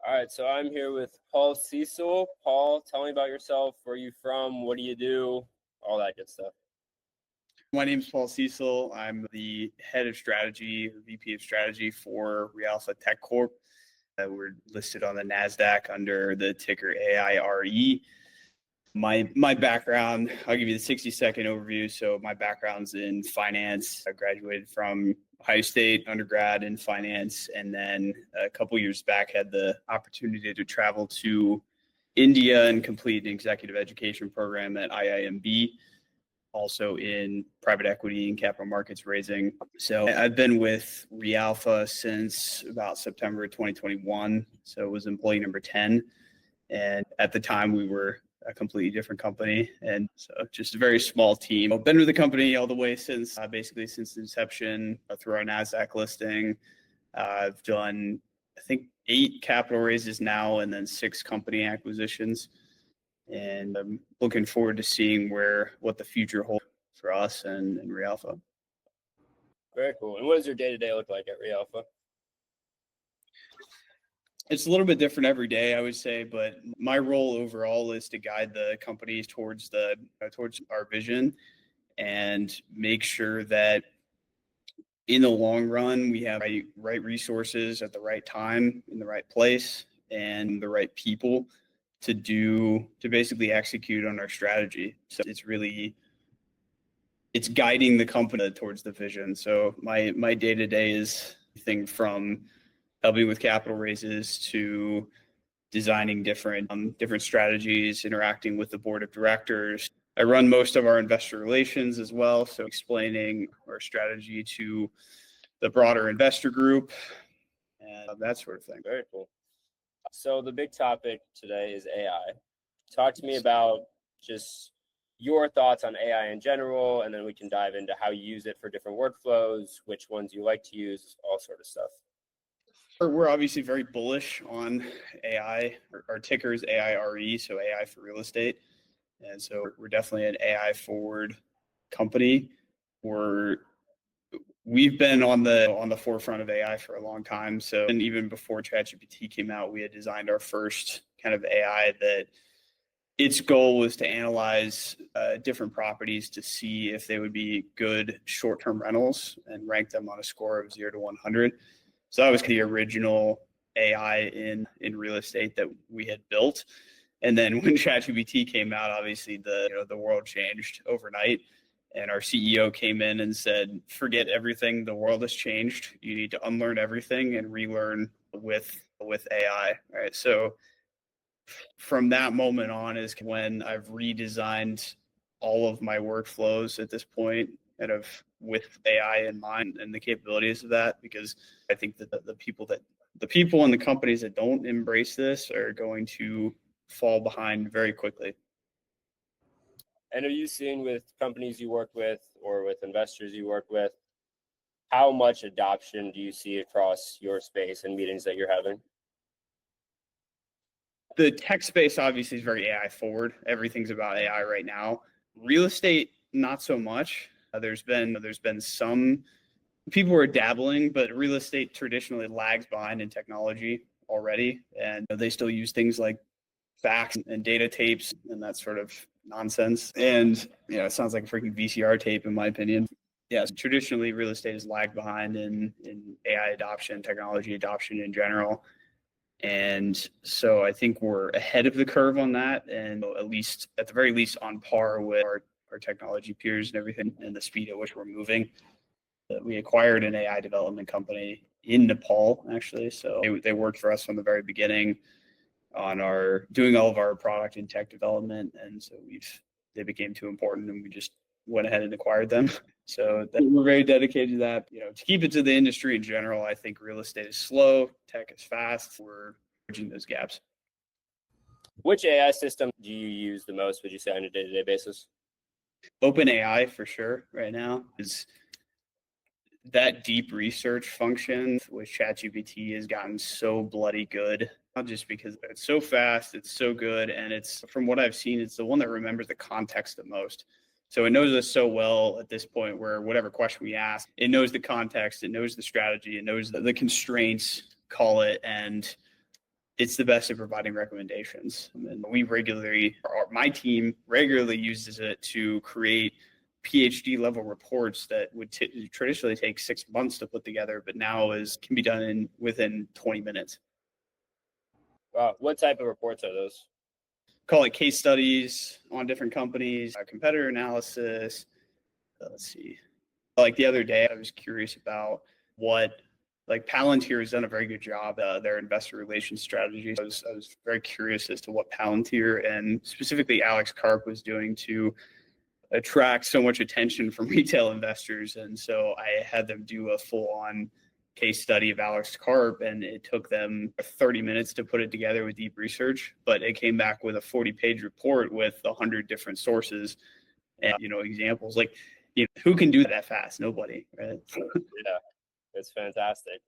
All right, so I'm here with Paul Cecil. Paul, tell me about yourself. Where are you from? What do you do? All that good stuff. My name is Paul Cecil. I'm the head of strategy, VP of strategy for Realpha Tech Corp. We're listed on the NASDAQ under the ticker AIRE. My background, I'll give you the 60-second overview. So my background's in finance. I graduated from Ohio State undergrad in finance, and then a couple years back had the opportunity to travel to India and complete an executive education program at IIMB, also in private equity and capital markets raising. So I've been with Realpha since about September 2021. So it was employee number 10. And at the time we were a completely different company. And so just a very small team. I've been with the company all the way since basically since the inception through our NASDAQ listing. I've done, I think, 8 capital raises now and then 6 company acquisitions. And I'm looking forward to seeing what the future holds for us and Realpha. Very cool. And what does your day-to-day look like at Realpha? It's a little bit different every day, I would say, but my role overall is to guide the companies towards our vision and make sure that in the long run we have right resources at the right time, in the right place, and the right people to basically execute on our strategy. So it's guiding the company towards the vision. So my day-to-day is thing from helping with capital raises to designing different strategies, interacting with the board of directors. I run most of our investor relations as well, so explaining our strategy to the broader investor group and that sort of thing. Very cool. So the big topic today is AI. Talk to me about just your thoughts on AI in general, and then we can dive into how you use it for different workflows, which ones you like to use, all sort of stuff. We're obviously very bullish on AI. Our ticker is AIRE, so AI for real estate. And so we're definitely an AI forward company. We've been on the forefront of AI for a long time. So, and even before ChatGPT came out, we had designed our first kind of AI that its goal was to analyze different properties to see if they would be good short-term rentals and rank them on a score of 0 to 100. So that was the original AI in real estate that we had built. And then when ChatGPT came out, obviously the world changed overnight. And our CEO came in and said, forget everything. The world has changed. You need to unlearn everything and relearn with AI. All right. So from that moment on is when I've redesigned all of my workflows at this point, kind of with AI in mind and the capabilities of that, because I think that the people and the companies that don't embrace this are going to fall behind very quickly. And are you seeing with companies you work with or with investors you work with, how much adoption do you see across your space and meetings that you're having? The tech space obviously is very AI forward. Everything's about AI right now. Real estate, not so much. There's been some people who are dabbling, but real estate traditionally lags behind in technology already, and they still use things like fax and data tapes and that sort of nonsense. And it sounds like a freaking VCR tape in my opinion. Yes, traditionally real estate has lagged behind in AI adoption, technology adoption in general. And so I think we're ahead of the curve on that, and at the very least on par with our technology peers and everything, and the speed at which we're moving. We acquired an AI development company in Nepal, actually. So they worked for us from the very beginning on doing all of our product and tech development. And so they became too important and we just went ahead and acquired them. So we're very dedicated to that. To keep it to the industry in general, I think real estate is slow, tech is fast. We're bridging those gaps. Which AI system do you use the most, would you say, on a day-to-day basis? OpenAI for sure right now is that deep research function with ChatGPT has gotten so bloody good, not just because it's so fast, it's so good, and it's, from what I've seen, it's the one that remembers the context the most. So it knows us so well at this point where whatever question we ask, it knows the context, it knows the strategy, it knows the constraints, call it, and it's the best at providing recommendations. And my team regularly uses it to create PhD level reports that would traditionally take 6 months to put together, but now can be done within 20 minutes. Wow. What type of reports are those? Call it case studies on different companies, competitor analysis. Let's see. Like the other day, I was curious about Palantir has done a very good job, their investor relations strategy. I was very curious as to what Palantir and specifically Alex Karp was doing to attract so much attention from retail investors. And so I had them do a full-on case study of Alex Karp, and it took them 30 minutes to put it together with deep research, but it came back with a 40-page report with 100 different sources and, examples. Who can do that fast? Nobody, right? Yeah, it's fantastic.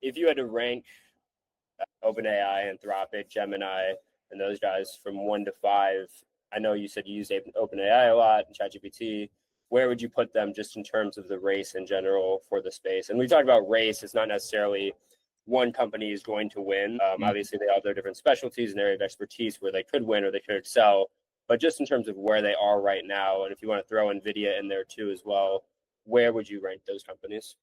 If you had to rank OpenAI, Anthropic, Gemini, and those guys from 1 to 5, I know you said you use OpenAI a lot and ChatGPT. Where would you put them just in terms of the race in general for the space? And we talked about race. It's not necessarily one company is going to win. Obviously, they have their different specialties and area of expertise where they could win or they could excel. But just in terms of where they are right now, and if you want to throw NVIDIA in there too as well, where would you rank those companies?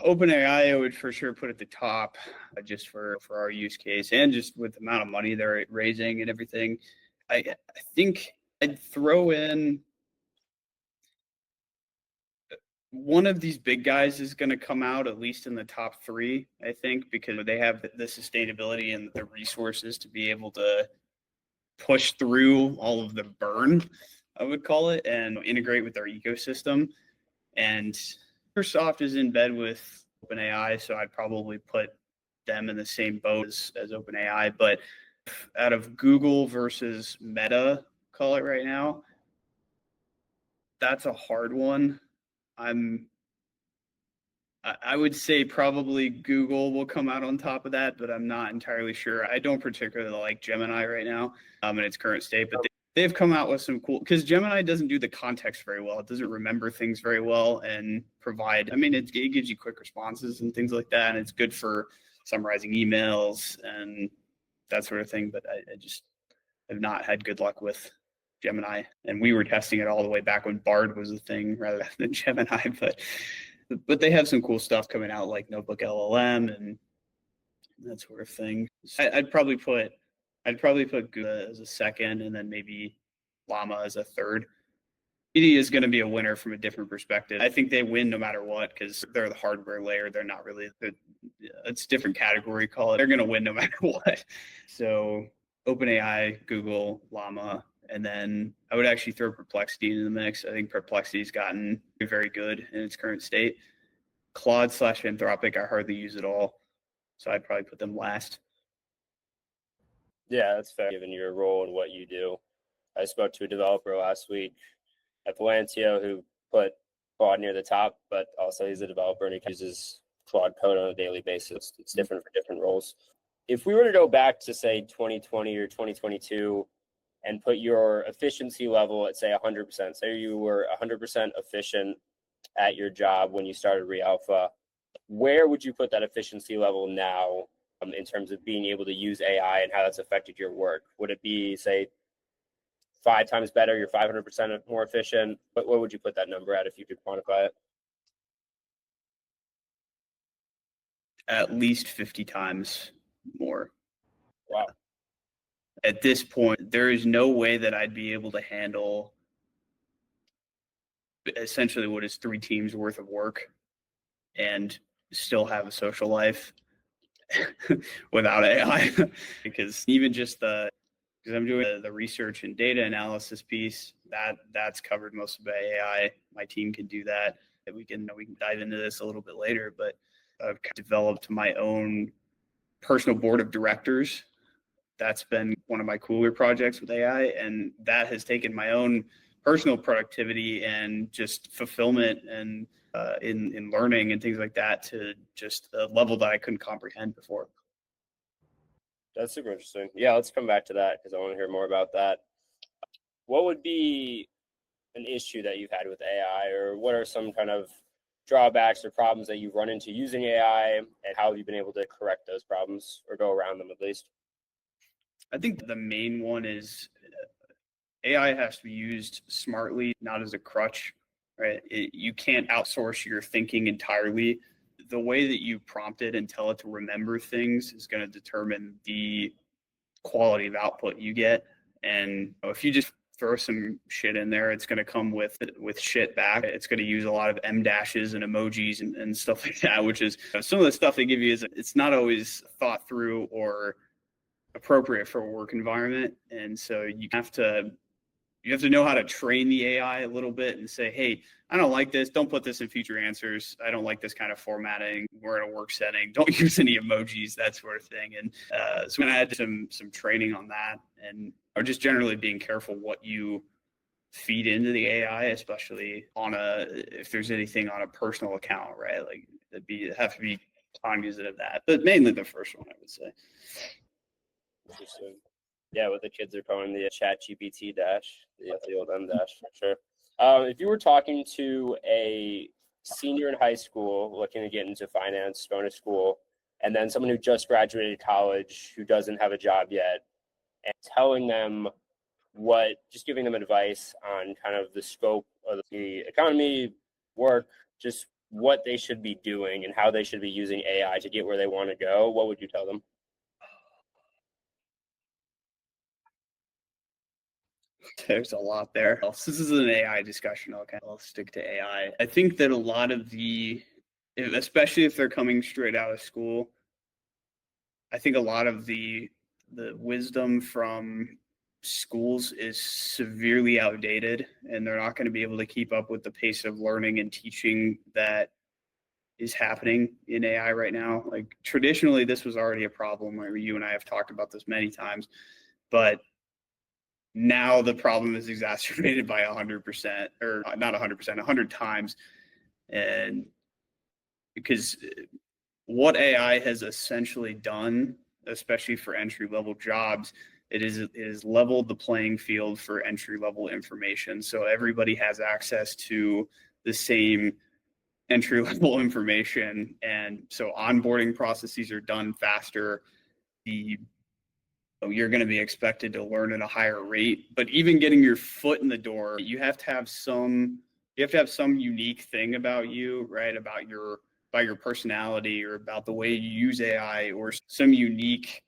OpenAI, I would for sure put at the top, just for our use case and just with the amount of money they're raising and everything. I think I'd throw in one of these big guys is going to come out at least in the top 3, I think, because they have the sustainability and the resources to be able to push through all of the burn, I would call it, and integrate with their ecosystem. And Microsoft is in bed with OpenAI, so I'd probably put them in the same boat as OpenAI. But out of Google versus Meta, call it right now, that's a hard one. I would say probably Google will come out on top of that, but I'm not entirely sure. I don't particularly like Gemini right now in its current state, but they've come out with some cool, because Gemini doesn't do the context very well. It doesn't remember things very well and it gives you quick responses and things like that. And it's good for summarizing emails and that sort of thing. But I just have not had good luck with Gemini. And we were testing it all the way back when Bard was a thing rather than Gemini. But they have some cool stuff coming out like Notebook LLM and that sort of thing. I'd probably put Google as a second, and then maybe Llama as a third. NVIDIA is going to be a winner from a different perspective. I think they win no matter what because they're the hardware layer. They're not really. It's a different category. Call it. They're going to win no matter what. So OpenAI, Google, Llama. And then I would actually throw Perplexity into the mix. I think Perplexity's gotten very good in its current state. Claude/Anthropic, I hardly use at all. So I'd probably put them last. Yeah, that's fair given your role and what you do. I spoke to a developer last week at Palantir who put Claude near the top, but also he's a developer and he uses Claude code on a daily basis. It's different for different roles. If we were to go back to, say, 2020 or 2022, and put your efficiency level at, say, 100%. Say you were 100% efficient at your job when you started Realpha. Where would you put that efficiency level now in terms of being able to use AI and how that's affected your work? Would it be, say, 5 times better, you're 500% more efficient? What would you put that number at if you could quantify it? At least 50 times more. Wow. At this point, there is no way that I'd be able to handle essentially what is 3 teams worth of work and still have a social life without AI. Because even just because I'm doing the research and data analysis piece, that's covered most by AI. My team can do that. We can dive into this a little bit later, but I've developed my own personal board of directors. That's been one of my cooler projects with AI, and that has taken my own personal productivity and just fulfillment and in learning and things like that to just a level that I couldn't comprehend before. That's super interesting. Yeah, let's come back to that because I want to hear more about that. What would be an issue that you've had with AI, or what are some kind of drawbacks or problems that you run into using AI, and how have you been able to correct those problems or go around them at least? I think the main one is AI has to be used smartly, not as a crutch, right? You can't outsource your thinking entirely. The way that you prompt it and tell it to remember things is going to determine the quality of output you get. And if you just throw some shit in there, it's going to come with shit back. It's going to use a lot of M dashes and emojis and stuff like that, which is some of the stuff they give you is it's not always thought through or appropriate for a work environment. And so you have to know how to train the AI a little bit and say, hey, I don't like this. Don't put this in future answers. I don't like this kind of formatting. We're in a work setting. Don't use any emojis, that sort of thing. And so I'm going to add some training on that, and or just generally being careful what you feed into the AI, especially if there's anything on a personal account, right? Like have to be cognizant of that. But mainly the first one, I would say. Interesting. Yeah, what the kids are calling the ChatGPT dash, the old M dash, for sure. If you were talking to a senior in high school looking to get into finance, going to school, and then someone who just graduated college who doesn't have a job yet, and telling them just giving them advice on kind of the scope of the economy, work, just what they should be doing and how they should be using AI to get where they want to go, what would you tell them? There's a lot there. This is an AI discussion. Okay, I'll stick to AI. I think that a lot of especially if they're coming straight out of school, I think a lot of the wisdom from schools is severely outdated, and they're not going to be able to keep up with the pace of learning and teaching that is happening in AI right now. Like traditionally, this was already a problem. Where you and I have talked about this many times, but now the problem is exacerbated by 100%, or not 100%, 100 times. And because what AI has essentially done, especially for entry-level jobs, it is leveled the playing field for entry-level information. So everybody has access to the same entry-level information. And so onboarding processes are done faster. You're going to be expected to learn at a higher rate, but even getting your foot in the door, you have to have some unique thing about you, right? About your personality, or about the way you use AI, or some unique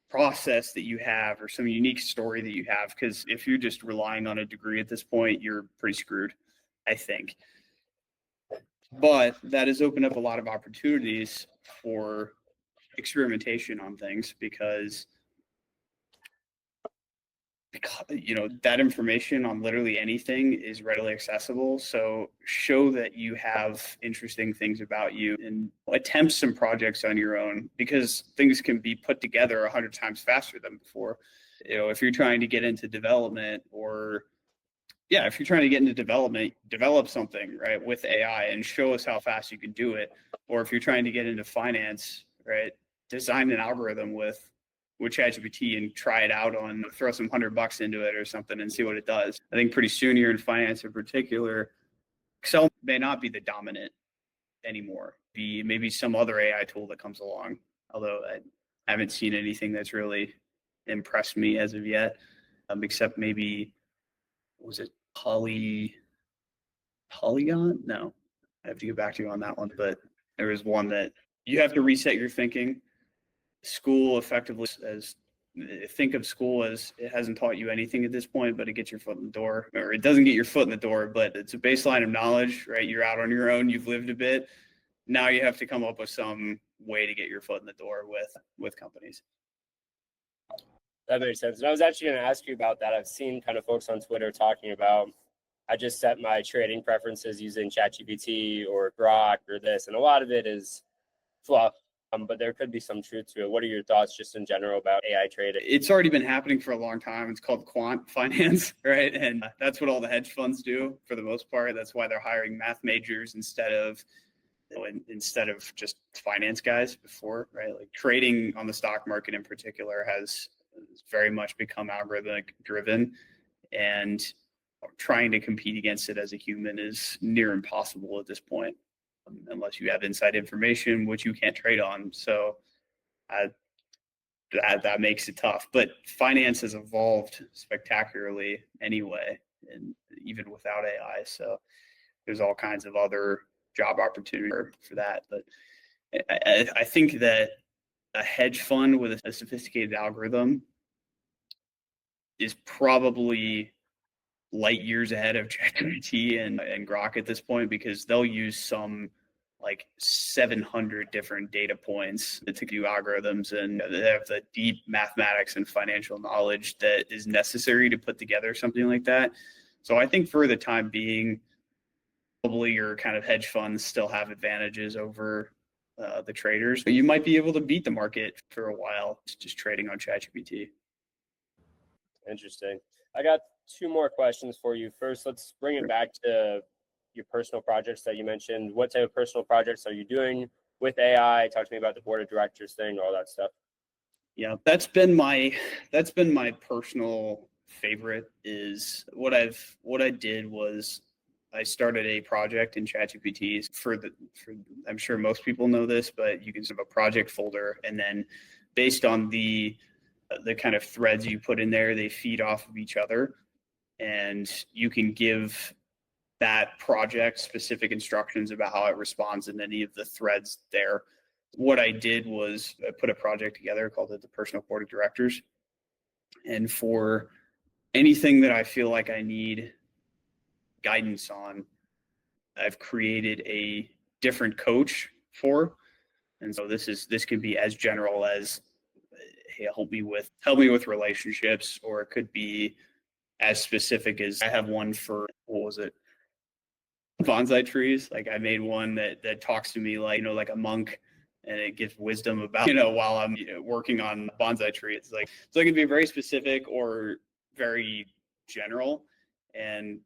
process that you have, or some unique story that you have. Because if you're just relying on a degree at this point, you're pretty screwed, I think. But that has opened up a lot of opportunities for experimentation on things, because that information on literally anything is readily accessible. So show that you have interesting things about you and attempt some projects on your own, because things can be put together 100 times faster than before. If you're trying to get into development, develop something, right, with AI and show us how fast you can do it. Or if you're trying to get into finance, right, design an algorithm with ChatGPT and try it out throw some $100 into it or something and see what it does. I think pretty soon here in finance in particular, Excel may not be the dominant anymore. Be maybe some other AI tool that comes along, although I haven't seen anything that's really impressed me as of yet, except maybe, was it Polygon? No, I have to get back to you on that one, but there was one that you have to reset your thinking. School effectively think of school as it hasn't taught you anything at this point, but it gets your foot in the door, or it doesn't get your foot in the door, but it's a baseline of knowledge, right? You're out on your own, you've lived a bit. Now you have to come up with some way to get your foot in the door with companies. That makes sense. And I was actually going to ask you about that. I've seen kind of folks on Twitter talking about, I just set my trading preferences using ChatGPT or Grok or this, and a lot of it is fluff. But there could be some truth to it. What are your thoughts just in general about AI trading? It's already been happening for a long time. It's called quant finance, right? And that's what all the hedge funds do for the most part. That's why they're hiring math majors instead of just finance guys before, right? Like trading on the stock market in particular has very much become algorithmic driven. And trying to compete against it as a human is near impossible at this point, unless you have inside information, which you can't trade on. So that makes it tough. But finance has evolved spectacularly anyway, and even without AI. So there's all kinds of other job opportunity for that. But I think that a hedge fund with a sophisticated algorithm is probably light years ahead of ChatGPT and Grok at this point, because they'll use some like 700 different data points to do algorithms, and they have the deep mathematics and financial knowledge that is necessary to put together something like that. So I think for the time being, probably your kind of hedge funds still have advantages over the traders, but you might be able to beat the market for a while just trading on ChatGPT. Interesting. I got two more questions for you. First, let's bring it back to your personal projects that you mentioned. What type of personal projects are you doing with AI? Talk to me about the board of directors thing, all that stuff. Yeah, that's been my personal favorite. Is what I did was I started a project in ChatGPT for I'm sure most people know this, but you can have a project folder, and then based on the kind of threads you put in there, they feed off of each other, and you can give that project specific instructions about how it responds in any of the threads there. What I did was I put a project together called the Personal Board of Directors. And for anything that I feel like I need guidance on, I've created a different coach for. And so this can be as general as, hey, help me with relationships, or it could be as specific as I have one for, what was it? Bonsai trees. Like I made one that talks to me like, like a monk, and it gives wisdom about, while I'm working on a bonsai tree. It's like, so it can be very specific or very general. And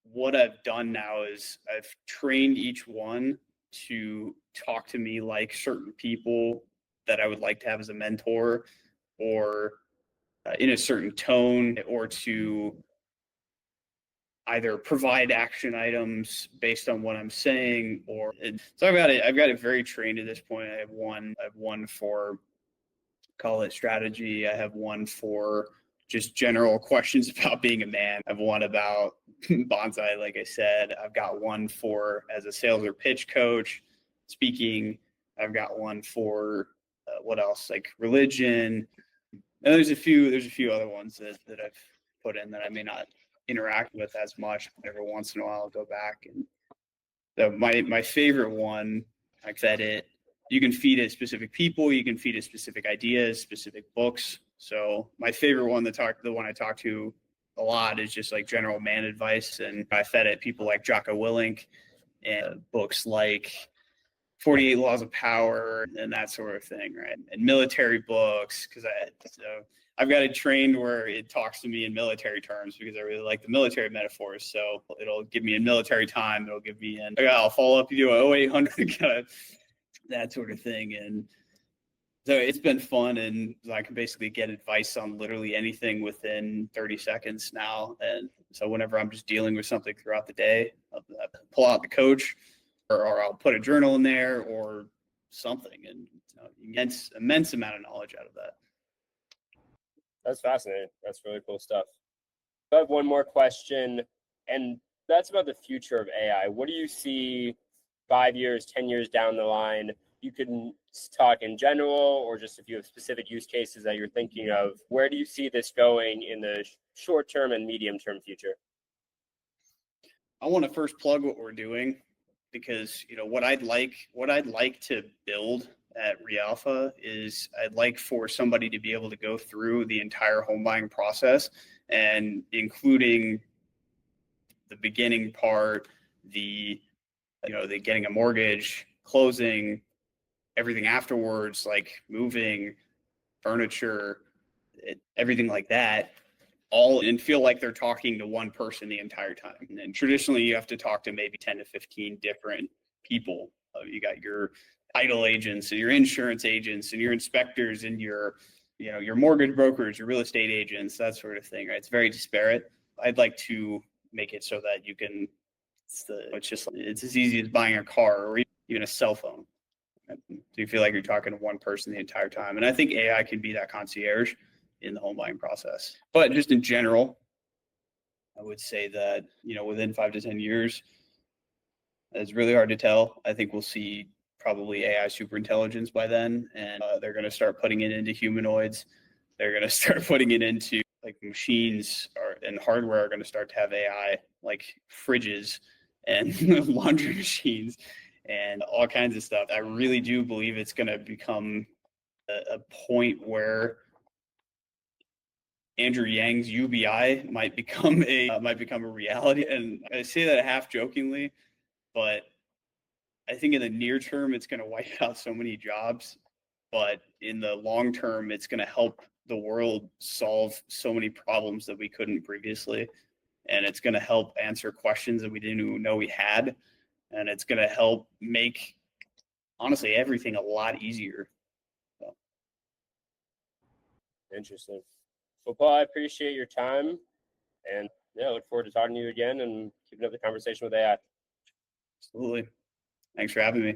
what I've done now is I've trained each one to talk to me like certain people that I would like to have as a mentor, or in a certain tone, or to either provide action items based on what I'm saying, or so I've got it very trained at this point. I have one for, call it strategy. I have one for just general questions about being a man. I have one about bonsai, like I said. I've got one for as a sales or pitch coach, speaking. I've got one for what else, like religion. And there's a few other ones that I've put in that I may not interact with as much, but every once in a while I'll go back. And so my favorite one, I fed it. You can feed it specific people, you can feed it specific ideas, specific books. So my favorite one, the one I talk to a lot, is just like general man advice, and I fed it people like Jocko Willink and books like 48 Laws of Power and that sort of thing, right? And military books, because I've got it trained where it talks to me in military terms, because I really like the military metaphors. So it'll give me in military time. It'll give me in, I'll follow up you do 0800 kind of that sort of thing. And so it's been fun, and I can basically get advice on literally anything within 30 seconds now. And so whenever I'm just dealing with something throughout the day, I'll pull out the coach, or I'll put a journal in there or something, and immense amount of knowledge out of that. That's fascinating. That's really cool stuff. I have one more question, and that's about the future of AI. What do you see 5 years, 10 years down the line? You can talk in general, or just if you have specific use cases that you're thinking of. Where do you see this going in the short term and medium term future? I want to first plug what we're doing, because what I'd like to build at Realpha is I'd like for somebody to be able to go through the entire home buying process, and including the beginning part, the getting a mortgage, closing, everything afterwards, like moving, furniture, everything like that, all, and feel like they're talking to one person the entire time. And traditionally, you have to talk to maybe 10 to 15 different people. You got your title agents and your insurance agents and your inspectors and your mortgage brokers, your real estate agents, that sort of thing, right? It's very disparate. I'd like to make it so that you can, it's as easy as buying a car or even a cell phone. So you feel like you're talking to one person the entire time. And I think AI can be that concierge in the home buying process. But just in general, I would say that, within 5 to 10 years, it's really hard to tell. I think we'll see probably AI superintelligence by then, and they're going to start putting it into humanoids. They're going to start putting it into like machines and hardware are going to start to have AI, like fridges and laundry machines and all kinds of stuff. I really do believe it's going to become a point where Andrew Yang's UBI might become a reality. And I say that half jokingly, but I think in the near term, it's going to wipe out so many jobs. But in the long term, it's going to help the world solve so many problems that we couldn't previously. And it's going to help answer questions that we didn't even know we had. And it's going to help make, honestly, everything a lot easier. So. Interesting. Well, Paul, I appreciate your time, and yeah, look forward to talking to you again and keeping up the conversation with AI. Absolutely. Thanks for having me.